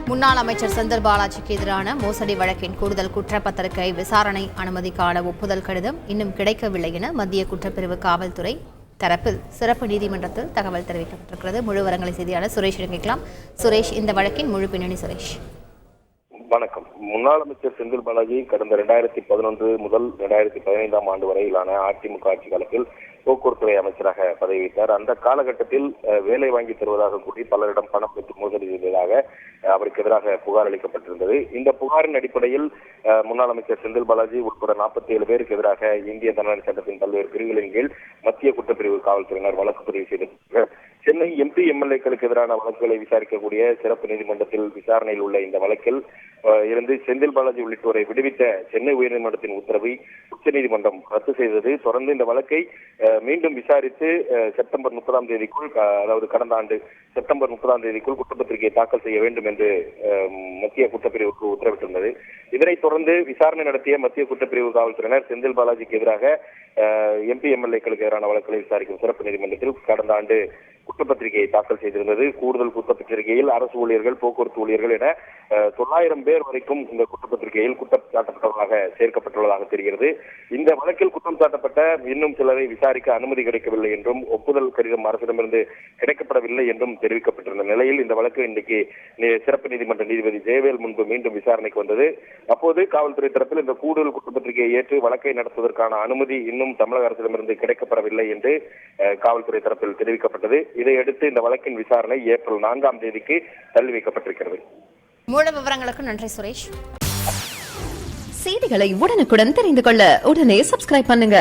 முன்னாள் அமைச்சர் செந்தில் பாலாஜிக்கு எதிரான மோசடி வழக்கின் கூடுதல் குற்றப்பத்திரிகை விசாரணை அனுமதிக்கான ஒப்புதல் கடிதம் இன்னும் கிடைக்கவில்லை என மத்திய குற்றப்பிரிவு காவல்துறை தரப்பில் சிறப்பு நீதிமன்றத்தில் தகவல் தெரிவிக்கப்பட்டிருக்கிறது. முழு விவரங்களை செய்தியாளர் சுரேஷ் கேட்கலாம். சுரேஷ், இந்த வழக்கின் முழு பின்னணி. சுரேஷ், வணக்கம். முன்னாள் அமைச்சர் செந்தில் பாலாஜி கடந்த 2011 முதல் 2015 ஆண்டு வரையிலான அதிமுக ஆட்சி காலத்தில் போக்குவரத்துறை அமைச்சராக பதவி வைத்தார். அந்த காலகட்டத்தில் வேலை வாங்கி தருவதாக கூறி பலரிடம் பணம் பெற்று மோசடி செய்ததாக அவருக்கு எதிராக புகார் அளிக்கப்பட்டிருந்தது. இந்த புகாரின் அடிப்படையில் முன்னாள் அமைச்சர் செந்தில் பாலாஜி உட்பட 47 பேருக்கு எதிராக இந்திய தண்டனை சட்டத்தின் பல்வேறு பிரிவுகளின் கீழ் மத்திய குற்றப்பிரிவு காவல்துறையினர் வழக்கு பதிவு செய்திருக்கிறார்கள். சென்னை எம்பி எம்எல்ஏக்களுக்கு எதிரான வழக்குகளை விசாரிக்கக்கூடிய சிறப்பு நீதிமன்றத்தில் விசாரணையில் உள்ள இந்த வழக்கில் இருந்து செந்தில் பாலாஜி உள்ளிட்டோரை விடுவித்த சென்னை உயர்நீதிமன்றத்தின் உத்தரவை உச்சநீதிமன்றம் ரத்து செய்தது. தொடர்ந்து இந்த வழக்கை மீண்டும் விசாரித்து செப்டம்பர் 30ஆம் தேதிக்குள், அதாவது கடந்த ஆண்டு செப்டம்பர் 30ஆம் தேதிக்குள் குற்றப்பத்திரிகையை தாக்கல் செய்ய வேண்டும் என்று மத்திய குற்றப்பிரிவுக்கு உத்தரவிட்டிருந்தது. இதனைத் தொடர்ந்து விசாரணை நடத்திய மத்திய குற்றப்பிரிவு காவல்துறையினர் செந்தில் பாலாஜிக்கு எதிராக எம்பி எம்எல்ஏக்களுக்கு எதிரான வழக்குகளை விசாரிக்கும் சிறப்பு நீதிமன்றத்தில் கடந்த ஆண்டு குற்றப்பத்திரிகையை தாக்கல் செய்திருந்தது. கூடுதல் குற்றப்பத்திரிகையில் அரசு ஊழியர்கள், போக்குவரத்து ஊழியர்கள் என 900 பேர் வரைக்கும் இந்த குற்றப்பத்திரிகையில் குற்றம் சாட்டப்பட்டவர்களாக சேர்க்கப்பட்டுள்ளதாக தெரிகிறது. இந்த வழக்கில் குற்றம் சாட்டப்பட்ட இன்னும் சிலரை விசாரிக்க அனுமதி கிடைக்கவில்லை என்றும் ஒப்புதல் கடிதம் அரசிடமிருந்து கிடைக்கப்படவில்லை என்றும் தெரிவிக்கப்பட்டிருந்த நிலையில் இந்த வழக்கு இன்றைக்கு சிறப்பு நீதிமன்ற நீதிபதி ஜெயவேல் முன்பு மீண்டும் விசாரணைக்கு வந்தது. அப்போது காவல்துறை தரப்பில் இந்த கூடுதல் குற்றப்பத்திரிகையை ஏற்று வழக்கை நடத்துவதற்கான அனுமதி இன்னும் தமிழக அரசிடமிருந்து கிடைக்கப்படவில்லை என்று காவல்துறை தரப்பில் தெரிவிக்கப்பட்டது. இதையடுத்து இந்த வழக்கின் விசாரணை ஏப்ரல் 4ஆம் தேதிக்கு தள்ளி வைக்கப்பட்டிருக்கிறது. முழு விவரங்களுக்கு நன்றி சுரேஷ். செய்திகளை உடனுக்குடன் தெரிந்து கொள்ள உடனே சப்ஸ்கிரைப் பண்ணுங்க.